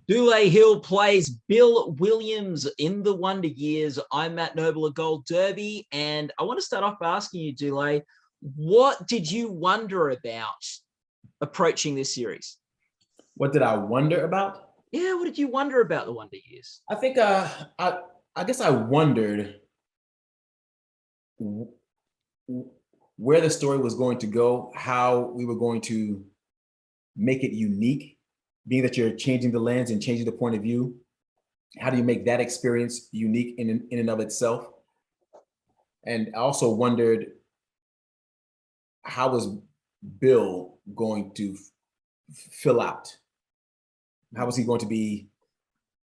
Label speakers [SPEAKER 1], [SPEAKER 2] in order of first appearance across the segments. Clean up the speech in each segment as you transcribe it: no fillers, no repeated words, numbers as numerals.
[SPEAKER 1] Dule Hill plays Bill Williams in The Wonder Years. I'm Matt Noble of Gold Derby, and I want to start off by asking you, Dule, what did you wonder about approaching this series?
[SPEAKER 2] What did I wonder about?
[SPEAKER 1] Yeah, what did you wonder about The Wonder Years?
[SPEAKER 2] I think I guess I wondered where the story was going to go, how we were going to make it unique, being that you're changing the lens and changing the point of view. How do you make that experience unique in and of itself? And I also wondered, how was Bill going to fill out? How was he going to be?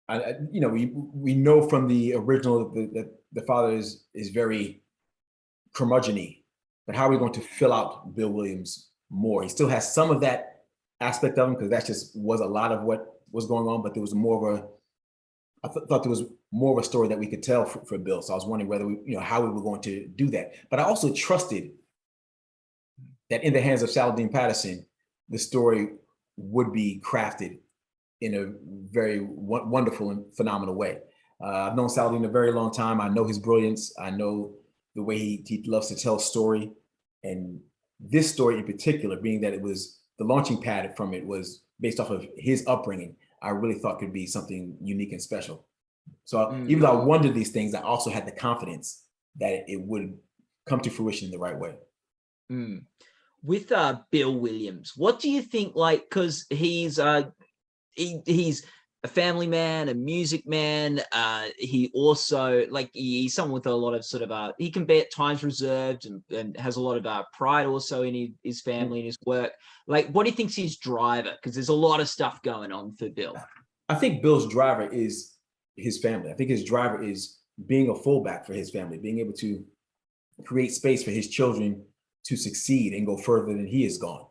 [SPEAKER 2] We know from the original that the father is very curmudgeon-y, but how are we going to fill out Bill Williams more? He still has some of that aspect of him, because that just was a lot of what was going on, but there was more of thought there was more of a story that we could tell for Bill. So I was wondering whether how we were going to do that. But I also trusted that in the hands of Saladin Patterson, the story would be crafted in a very wonderful and phenomenal way. I've known Saladin a very long time. I know his brilliance. I know the way he loves to tell story. And this story in particular, being that it was the launching pad from it was based off of his upbringing, I really thought could be something unique and special. So even though I wondered these things, I also had the confidence that it would come to fruition in the right way.
[SPEAKER 1] With Bill Williams, what do you think? Like, because he's he's a family man, a music man. He also, like, he's someone with a lot of sort of he can be at times reserved and has a lot of pride also in his family and his work. Like, what do you think's his driver? Because there's a lot of stuff going on for Bill.
[SPEAKER 2] I think Bill's driver is his family. I think his driver is being a fullback for his family, being able to create space for his children to succeed and go further than he has gone.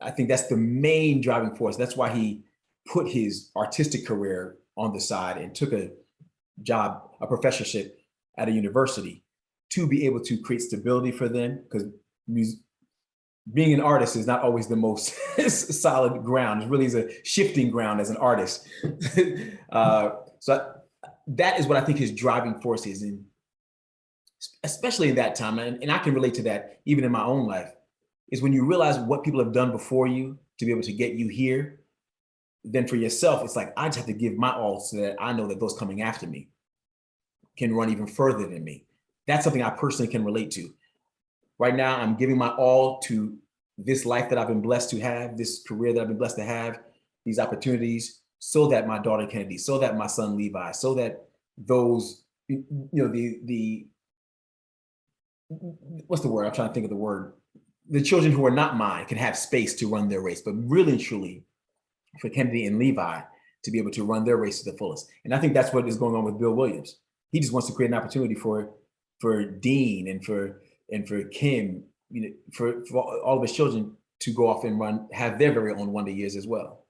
[SPEAKER 2] I think that's the main driving force. That's why he put his artistic career on the side and took a job, a professorship at a university, to be able to create stability for them, because being an artist is not always the most solid ground. It really is a shifting ground as an artist. So that is what I think his driving force is, in, especially in that time. And I can relate to that even in my own life, is when you realize what people have done before you to be able to get you here, then for yourself, it's like, I just have to give my all so that I know that those coming after me can run even further than me. That's something I personally can relate to. Right now, I'm giving my all to this life that I've been blessed to have, this career that I've been blessed to have, these opportunities, so that my daughter Kennedy, so that my son Levi, so that those, the what's the word? I'm trying to think of the word. The children who are not mine can have space to run their race, but really and truly, for Kennedy and Levi to be able to run their race to the fullest. And I think that's what is going on with Bill Williams. He just wants to create an opportunity for Dean and for Kim, for all of his children to go off and have their very own Wonder Years as well.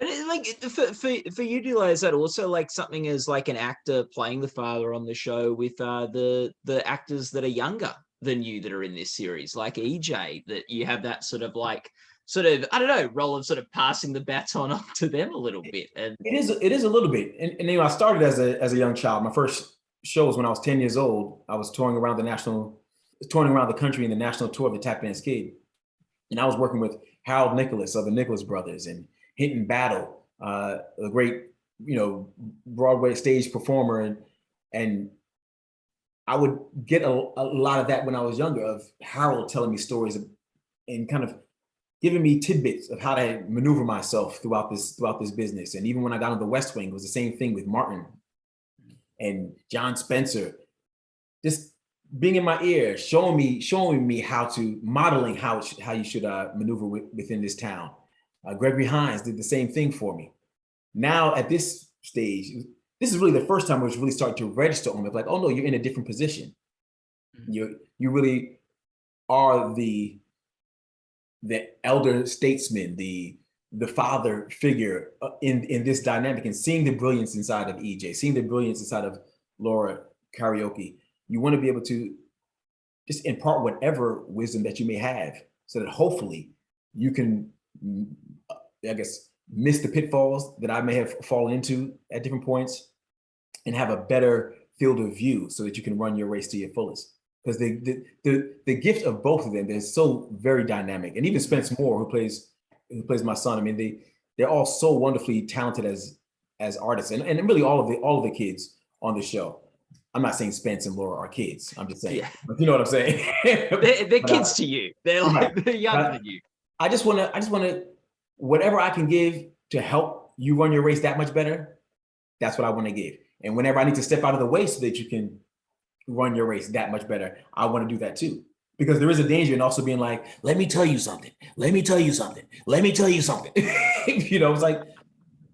[SPEAKER 1] And like, for you, Dule, is that also like something as like an actor playing the father on the show with the actors that are younger than you that are in this series, like EJ, that you have that sort of I don't know, role of sort of passing the baton on to them a little bit? And
[SPEAKER 2] it is a little bit. And I started as a young child. My first show was when I was 10 years old. I was touring around the country in the national tour of the Tap Dance Kid. And I was working with Harold Nicholas of the Nicholas Brothers and Hinton Battle, a great, Broadway stage performer. And I would get a lot of that when I was younger, of Harold telling me stories and kind of giving me tidbits of how to maneuver myself throughout this business. And even when I got on the West Wing, it was the same thing with Martin and John Spencer, just being in my ear, showing me modeling how you should maneuver within this town. Gregory Hines did the same thing for me. Now at this stage, this is really the first time where it's really starting to register on me, like, oh no, you're in a different position. You really are the elder statesman, the father figure in this dynamic, and seeing the brilliance inside of EJ, seeing the brilliance inside of Laura Karaoke. You want to be able to just impart whatever wisdom that you may have, so that hopefully you can, I guess, miss the pitfalls that I may have fallen into at different points, and have a better field of view so that you can run your race to your fullest. Because the gift of both of them, they're so very dynamic. And even Spence Moore, who plays my son, I mean, they're all so wonderfully talented as artists, and really all of the kids on the show. I'm not saying Spence and Laura are kids. I'm just saying, but you know what I'm saying.
[SPEAKER 1] They're kids to you. They're like they're younger than you.
[SPEAKER 2] I just want to, whatever I can give to help you run your race that much better. That's what I want to give. And whenever I need to step out of the way so that you can run your race that much better, I want to do that too. Because there is a danger in also being like, let me tell you something. Let me tell you something. Let me tell you something. You know, it's like,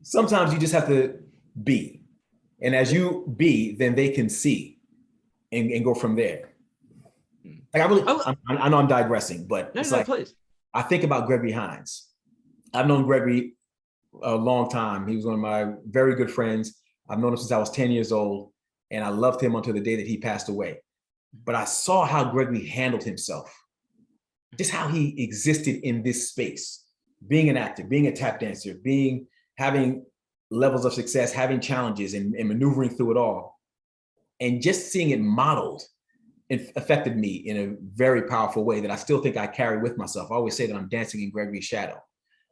[SPEAKER 2] sometimes you just have to be. And as you be, then they can see and go from there. Like I know I'm digressing, but please. I think about Gregory Hines. I've known Gregory a long time. He was one of my very good friends. I've known him since I was 10 years old, and I loved him until the day that he passed away. But I saw how Gregory handled himself, just how he existed in this space, being an actor, being a tap dancer, having levels of success, having challenges and maneuvering through it all. And just seeing it modeled, it affected me in a very powerful way that I still think I carry with myself. I always say that I'm dancing in Gregory's shadow.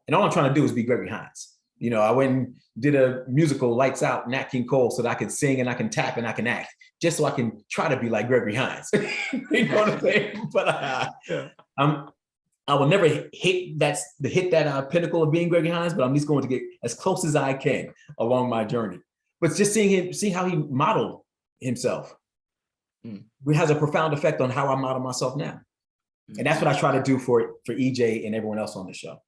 [SPEAKER 2] And all I'm trying to do is be Gregory Hines. You know, I went and did a musical, Lights Out, Nat King Cole, so that I could sing and I can tap and I can act, just so I can try to be like Gregory Hines. You know what I'm saying? But I will never hit that pinnacle of being Gregory Hines, but I'm at least going to get as close as I can along my journey. But just seeing how he modeled himself, it has a profound effect on how I model myself now. And that's what I try to do for EJ and everyone else on the show.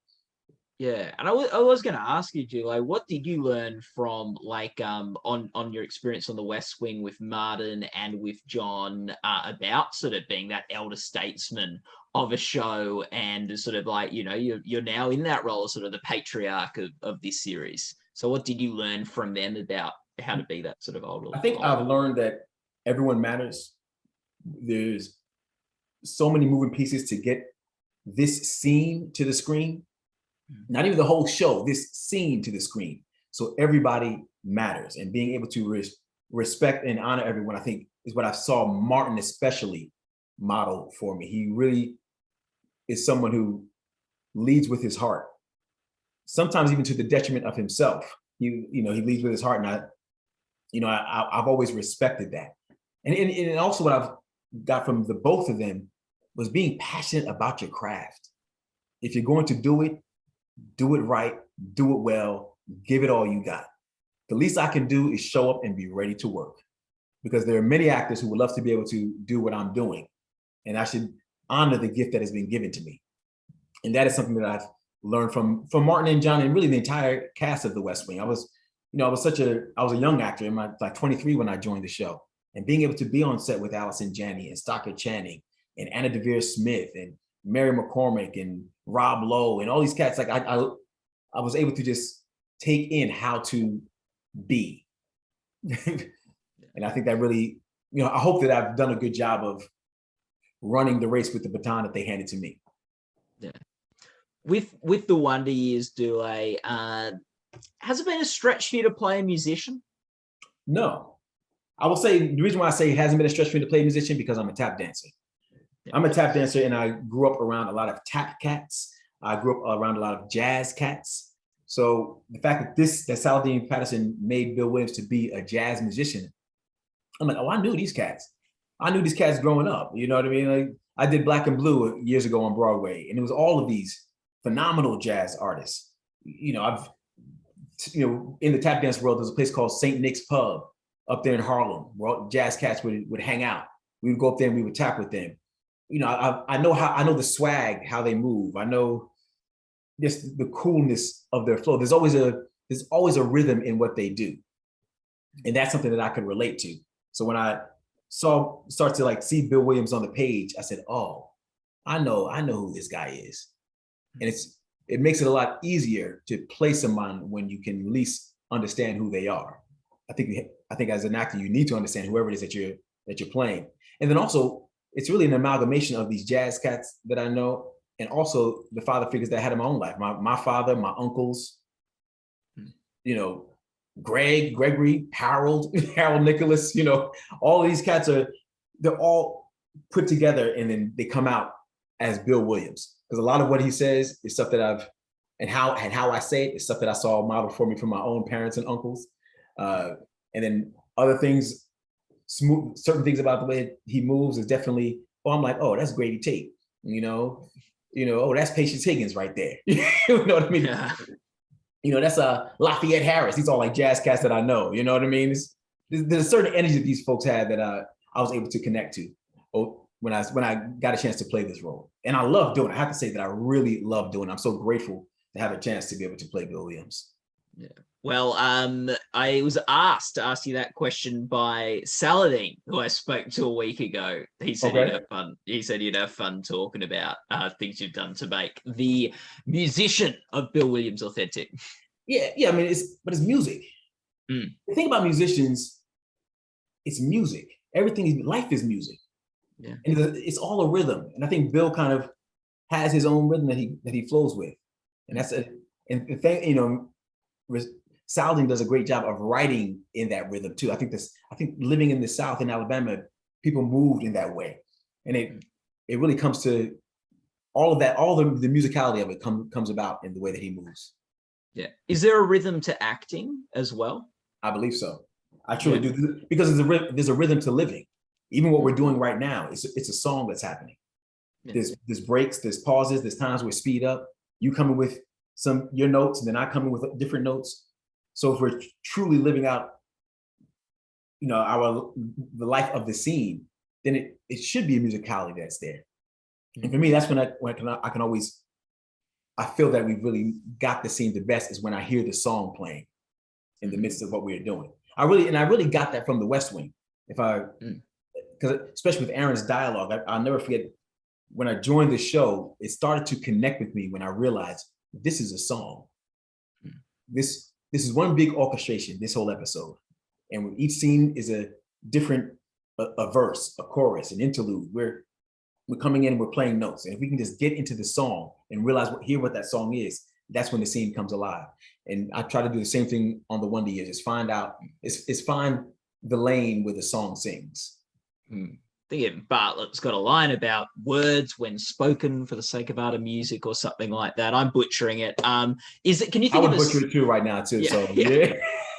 [SPEAKER 1] Yeah, and I was going to ask you, Dule, like, what did you learn from like on your experience on the West Wing with Martin and with John about sort of being that elder statesman of a show, and sort of like, you know, you're now in that role as sort of the patriarch of this series. So what did you learn from them about how to be that sort of older?
[SPEAKER 2] I think I've learned that everyone matters. There's so many moving pieces to get this scene to the screen. Not even the whole show, this scene to the screen. So everybody matters, and being able to respect and honor everyone, I think, is what I saw Martin especially model for me. He really is someone who leads with his heart, sometimes even to the detriment of himself. He leads with his heart, and I've always respected that. And also what I've got from the both of them was being passionate about your craft. If you're going to do it right, do it well, give it all you got. The least I can do is show up and be ready to work, because there are many actors who would love to be able to do what I'm doing, and I should honor the gift that has been given to me. And that is something that I've learned from Martin and John, and really the entire cast of The West Wing. I was a young actor, in my like 23 when I joined the show, and being able to be on set with Allison Janney and Stockard Channing and Anna Devere Smith and Mary McCormick and Rob Lowe and all these cats, like I was able to just take in how to be. And I think that really, I hope that I've done a good job of running the race with the baton that they handed to me.
[SPEAKER 1] Yeah. With the Wonder Years, Dule, has it been a stretch for you to play a musician?
[SPEAKER 2] No. I will say the reason why I say it hasn't been a stretch for me to play a musician, because I'm a tap dancer. I'm a tap dancer, and I grew up around a lot of tap cats. I grew up around a lot of jazz cats. So the fact that Saladin Patterson made Bill Williams to be a jazz musician, I'm like, oh, I knew these cats. I knew these cats growing up. You know what I mean? Like, I did Black and Blue years ago on Broadway, and it was all of these phenomenal jazz artists. In the tap dance world, there's a place called St. Nick's Pub up there in Harlem, where all jazz cats would hang out. We would go up there and we would tap with them. I know the swag, how they move. I know just the coolness of their flow. There's always a rhythm in what they do, and that's something that I could relate to. So when I start to like see Bill Williams on the page, I said, "Oh, I know who this guy is," and it makes it a lot easier to play someone when you can at least understand who they are. I think as an actor, you need to understand whoever it is that you're playing, and then also, it's really an amalgamation of these jazz cats that I know, and also the father figures that I had in my own life. My father, my uncles, Gregory, Harold, Harold Nicholas, all these cats they're all put together and then they come out as Bill Williams. Because a lot of what he says is stuff that how I say it is stuff that I saw modeled for me from my own parents and uncles. And then other things, certain things about the way he moves is definitely, I'm like, oh, that's Grady Tate, oh, that's Patience Higgins right there. You know what I mean? Yeah. That's Lafayette Harris. These are all like jazz cats that I know. You know what I mean? There's a certain energy that these folks had that I was able to connect to when I got a chance to play this role. And I love doing it. I have to say that I really love doing it. I'm so grateful to have a chance to be able to play Bill Williams.
[SPEAKER 1] Yeah. Well, I was asked to ask you that question by Saladin, who I spoke to a week ago. He said you'd have fun. He said you'd have fun talking about things you've done to make the musician of Bill Williams authentic.
[SPEAKER 2] Yeah. I mean, it's music. The thing about musicians, it's music. Life is music. Yeah. And it's all a rhythm. And I think Bill kind of has his own rhythm that he flows with. And that's and the thing, Saladin does a great job of writing in that rhythm too. I think living in the South in Alabama, people moved in that way. And it really comes to all of that, all the musicality of it comes about in the way that he moves.
[SPEAKER 1] Yeah. Is there a rhythm to acting as well?
[SPEAKER 2] I believe so. I truly do, because there's a rhythm to living. Even what we're doing right now, it's a song that's happening. Yeah. There's breaks, there's pauses, there's times where speed up. You come in with your notes, and then I come in with different notes. So if we're truly living out, the life of the scene, then it should be a musicality that's there. And for me, that's when I can always, I feel that we've really got the scene the best is when I hear the song playing in the midst of what we're doing. I really got that from The West Wing. Because especially with Aaron's dialogue, I'll never forget when I joined the show, it started to connect with me when I realized this is a song. This is one big orchestration, this whole episode. And each scene is a different, a verse, a chorus, an interlude. We're coming in and we're playing notes. And if we can just get into the song and hear what that song is, that's when the scene comes alive. And I try to do the same thing on the Wonder Years, is find the lane where the song sings.
[SPEAKER 1] I think Bartlett's got a line about words when spoken for the sake of art of music or something like that. I'm butchering it. Can you think
[SPEAKER 2] I would butcher it too right now too.
[SPEAKER 1] Yeah,
[SPEAKER 2] so yeah.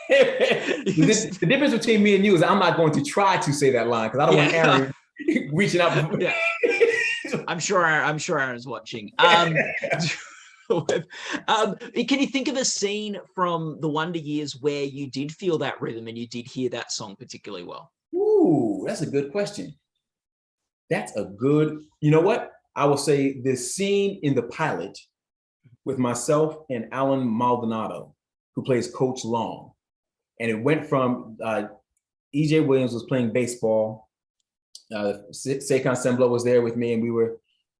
[SPEAKER 2] The difference between me and you is I'm not going to try to say that line because I don't want Aaron reaching out.
[SPEAKER 1] Yeah. I'm sure Aaron's watching. Can you think of a scene from the Wonder Years where you did feel that rhythm and you did hear that song particularly well?
[SPEAKER 2] Ooh, that's a good question. You know what? I will say this scene in the pilot with myself and Alan Maldonado, who plays Coach Long. And it went from E.J. Williams was playing baseball. Saquon Semblo was there with me, and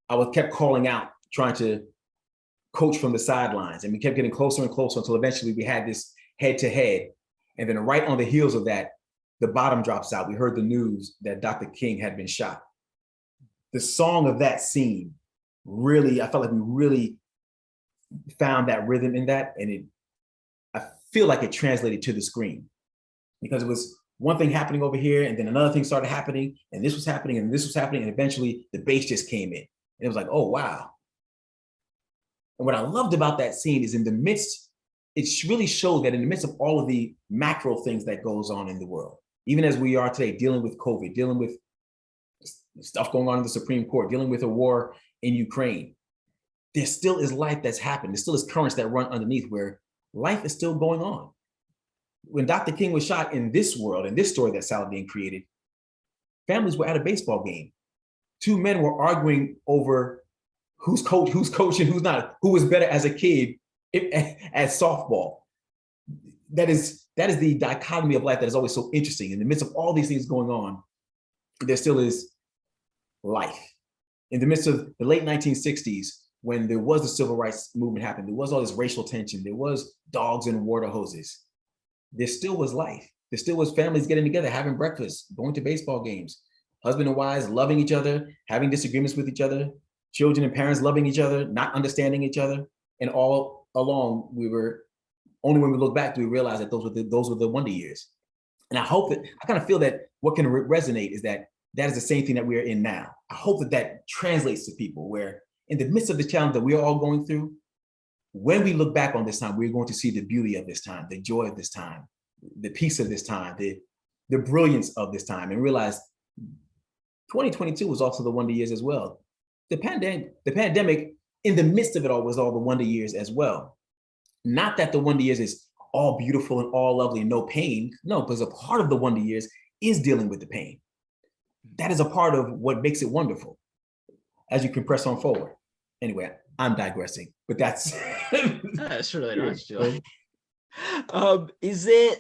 [SPEAKER 2] I kept calling out, trying to coach from the sidelines. And we kept getting closer and closer until eventually we had this head-to-head. And then right on the heels of that, the bottom drops out. We heard the news that Dr. King had been shot. The song of that scene I felt like we really found that rhythm in that. And I feel like it translated to the screen because it was one thing happening over here and then another thing started happening and this was happening and this was happening. And eventually the bass just came in and it was like, oh, wow. And what I loved about that scene is it really showed that in the midst of all of the macro things that goes on in the world, even as we are today, dealing with COVID, dealing with stuff going on in the Supreme Court, dealing with a war in Ukraine, there still is life that's happened. There still is currents that run underneath where life is still going on. When Dr. King was shot in this world, in this story that Saladin created, families were at a baseball game. Two men were arguing over who's coaching, who's not, who was better as a kid at softball. That is the dichotomy of life that is always so interesting. In the midst of all these things going on, there still is life. In the midst of the late 1960s, when there was the civil rights movement happening, there was all this racial tension, there was dogs and water hoses, there still was life. There still was families getting together, having breakfast, going to baseball games, husband and wives loving each other, having disagreements with each other, children and parents loving each other, not understanding each other. And all along, we were only when we look back do we realize that those were the wonder years. And I kind of feel that what can resonate is that is the same thing that we are in now. I hope that translates to people, where in the midst of the challenge that we are all going through, when we look back on this time, we're going to see the beauty of this time, the joy of this time, the peace of this time, the brilliance of this time, and realize 2022 was also the wonder years as well. The pandemic, in the midst of it all, was all the wonder years as well. Not that the wonder years is all beautiful and all lovely and no pain. No, because a part of the wonder years is dealing with the pain. That is a part of what makes it wonderful as you can press on forward. Anyway, I'm digressing, but that's
[SPEAKER 1] that's really nice, Joy. Is there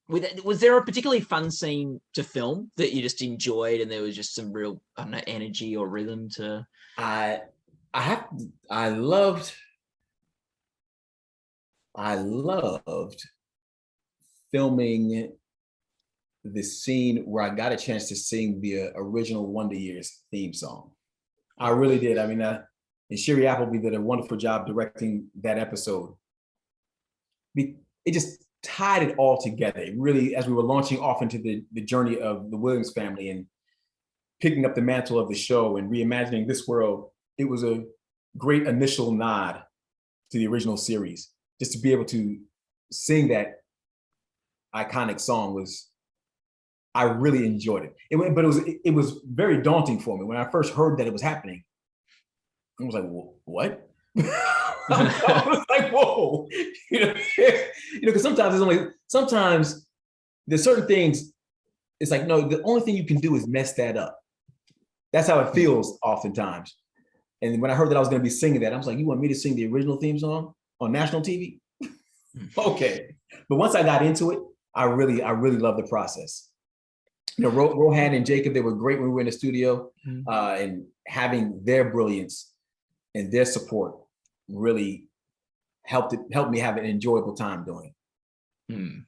[SPEAKER 1] was there a particularly fun scene to film that you just enjoyed, and there was just some real, I don't know, energy or rhythm to?
[SPEAKER 2] I loved filming the scene where I got a chance to sing the original Wonder Years theme song. I really did. I mean, and Sherry Appleby did a wonderful job directing that episode. It just tied it all together. It really, as we were launching off into the journey of the Williams family and picking up the mantle of the show and reimagining this world, it was a great initial nod to the original series. Just to be able to sing that iconic song I really enjoyed it. But it was very daunting for me. When I first heard that it was happening, I was like, what? I was like, whoa. Because sometimes there's certain things, it's like, no, the only thing you can do is mess that up. That's how it feels oftentimes. And when I heard that I was going to be singing that, I was like, you want me to sing the original theme song on national TV? Okay. But once I got into it, I really loved the process. Rohan and Jacob, they were great when we were in the studio, and having their brilliance and their support really helped me have an enjoyable time doing it.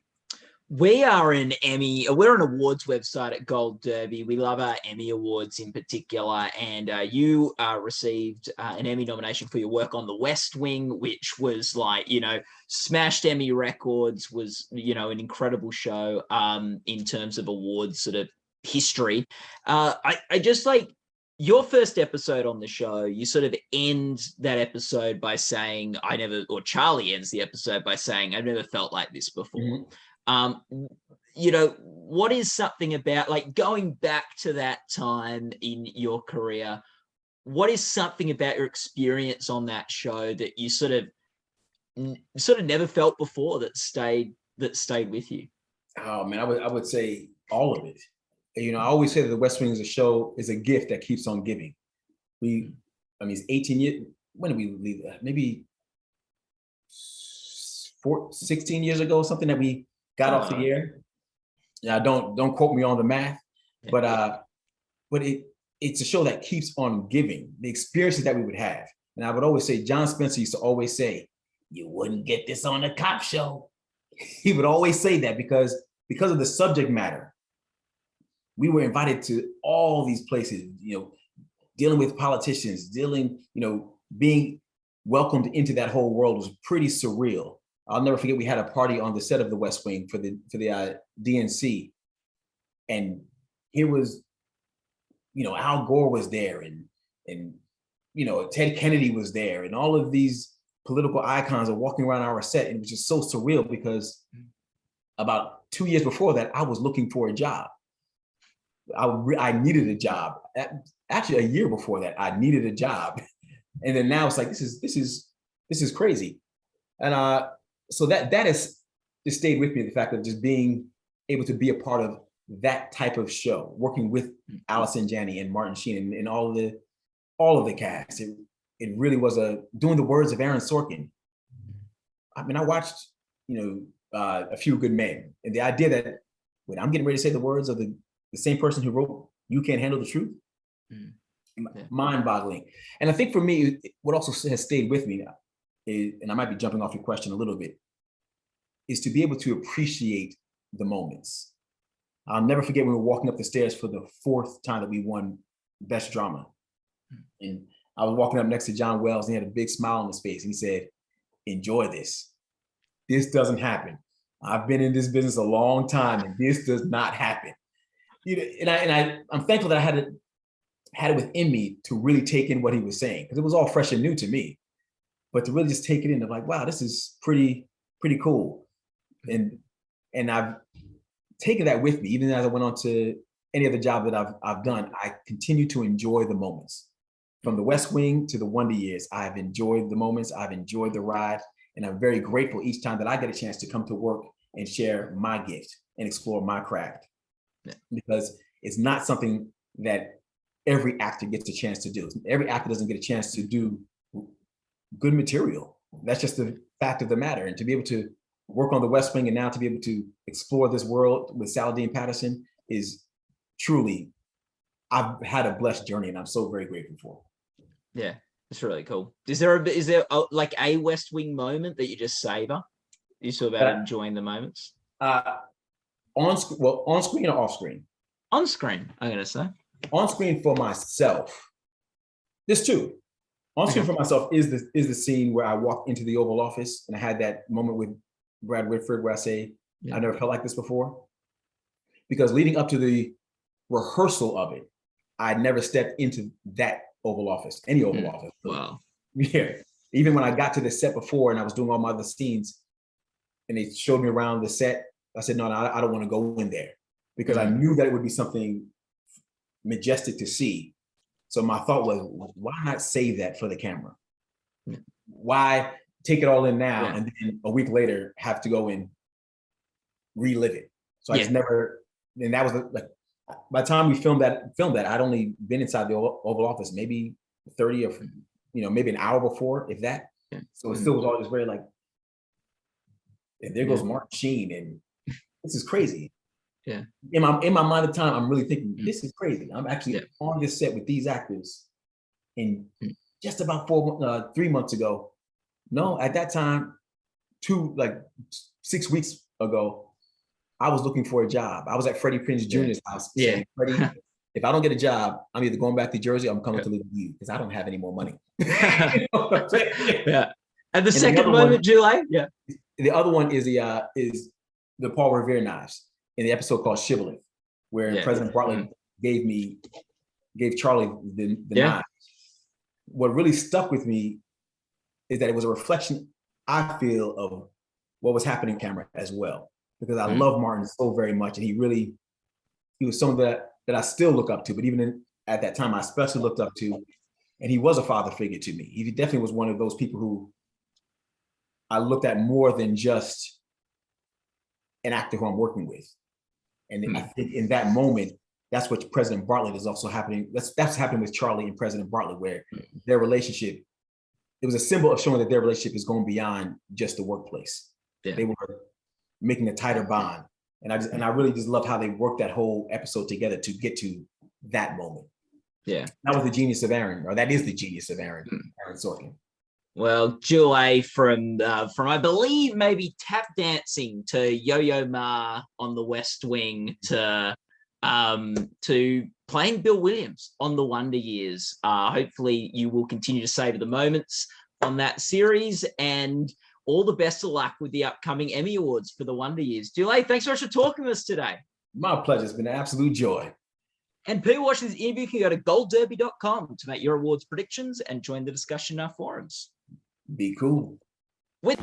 [SPEAKER 1] We are we're an awards website at Gold Derby. We love our Emmy Awards in particular. And you received an Emmy nomination for your work on The West Wing, which was smashed Emmy records, was, an incredible show in terms of awards sort of history. I just your first episode on the show, you sort of end that episode by saying, Charlie ends the episode by saying, I've never felt like this before. Mm-hmm. What is something about going back to that time in your career? What is something about your experience on that show that you sort of never felt before that stayed with you?
[SPEAKER 2] Oh man, I would say all of it. I always say that The West Wing is a gift that keeps on giving. It's 18 years. When did we leave that? Maybe 16 years ago, something that we got off the air. Yeah, don't quote me on the math, but it's a show that keeps on giving. The experiences that we would have, and I would always say, John Spencer used to always say, "You wouldn't get this on a cop show." He would always say that because of the subject matter. We were invited to all these places, dealing with politicians, being welcomed into that whole world was pretty surreal. I'll never forget, we had a party on the set of The West Wing for the DNC. And here was, Al Gore was there and Ted Kennedy was there, and all of these political icons are walking around our set. And it was just so surreal because about 2 years before that, I was looking for a job. I needed a job. Actually, a year before that, I needed a job. And then now it's like, this is crazy. And so that has just stayed with me, the fact of just being able to be a part of that type of show, working with Allison Janney and Martin Sheen and all of the cast. It really was doing the words of Aaron Sorkin. I mean, I watched, A Few Good Men, and the idea that when I'm getting ready to say the words of the same person who wrote You Can't Handle the Truth, mind-boggling. And I think for me, what also has stayed with me now, and I might be jumping off your question a little bit, is to be able to appreciate the moments. I'll never forget when we were walking up the stairs for the 4th time that we won Best Drama. And I was walking up next to John Wells, and he had a big smile on his face, and he said, "Enjoy this." this doesn't happen. I've been in this business a long time, and this does not happen. I'm thankful that I had it within me to really take in what he was saying, because it was all fresh and new to me. But to really just take it in, of like, wow, this is pretty cool. And I've taken that with me, even as I went on to any other job that I've done. I continue to enjoy the moments. From the West Wing to the Wonder Years, I've enjoyed the moments, I've enjoyed the ride, and I'm very grateful each time that I get a chance to come to work and share my gift and explore my craft. Yeah. Because it's not something that every actor gets a chance to do. Every actor doesn't get a chance to do good material. That's just the fact of the matter. And to be able to work on the West Wing and now to be able to explore this world with Saladin Patterson is truly, I've had a blessed journey, and I'm so very grateful for it.
[SPEAKER 1] Yeah, it's really cool. Is there like a West Wing moment that you just savor? You still about enjoying the moments?
[SPEAKER 2] On screen or off screen?
[SPEAKER 1] On screen, I'm gonna say.
[SPEAKER 2] On screen for myself, there's two. On screen for myself is the scene where I walked into the Oval Office and I had that moment with Brad Whitford where I say, I never felt like this before. Because leading up to the rehearsal of it, I'd never stepped into that Oval Office, any Oval Office.
[SPEAKER 1] Wow.
[SPEAKER 2] Yeah. Even when I got to the set before and I was doing all my other scenes and they showed me around the set, I said, no, I don't want to go in there, because I knew that it would be something majestic to see. So my thought was, why not save that for the camera? Why take it all in now and then a week later have to go and relive it? So I just never, and that was like, by the time we filmed that, I'd only been inside the Oval Office maybe 30 or, maybe an hour before, if that. Yeah. So it still was all just very like, and there goes Martin Sheen, and this is crazy. Yeah. In my mind at the time, I'm really thinking, this is crazy. I'm actually on this set with these actors. And just about 3 months ago, no, at that time, 6 weeks ago, I was looking for a job. I was at Freddie Prinze Jr.'s house saying, Freddie, if I don't get a job, I'm either going back to Jersey or I'm coming to live with you, because I don't have any more money.
[SPEAKER 1] Yeah. And the second moment, July. Yeah.
[SPEAKER 2] The other one is the Paul Revere knives in the episode called Shibboleth, where President Bartlett gave Charlie the knives. What really stuck with me is that it was a reflection, I feel, of what was happening on camera as well. Because I love Martin so very much, and he was someone that I still look up to, but even at that time, I especially looked up to, and he was a father figure to me. He definitely was one of those people who I looked at more than just an actor who I'm working with. And I think in that moment, that's what President Bartlett is also happening. That's happening with Charlie and President Bartlett, where their relationship, it was a symbol of showing that their relationship is going beyond just the workplace. Yeah. They were making a tighter bond. And I really just love how they worked that whole episode together to get to that moment. Yeah. That was the genius of Aaron, or that is the genius of Aaron Sorkin.
[SPEAKER 1] Well, Dule, from I believe maybe tap dancing to Yo-Yo Ma on the West Wing to playing Bill Williams on the Wonder Years. Hopefully you will continue to savor the moments on that series, and all the best of luck with the upcoming Emmy Awards for the Wonder Years. Dule, thanks so much for talking with us today.
[SPEAKER 2] My pleasure. It's been an absolute joy.
[SPEAKER 1] And people watching this interview can go to goldderby.com to make your awards predictions and join the discussion in our forums.
[SPEAKER 2] Be cool.
[SPEAKER 1] With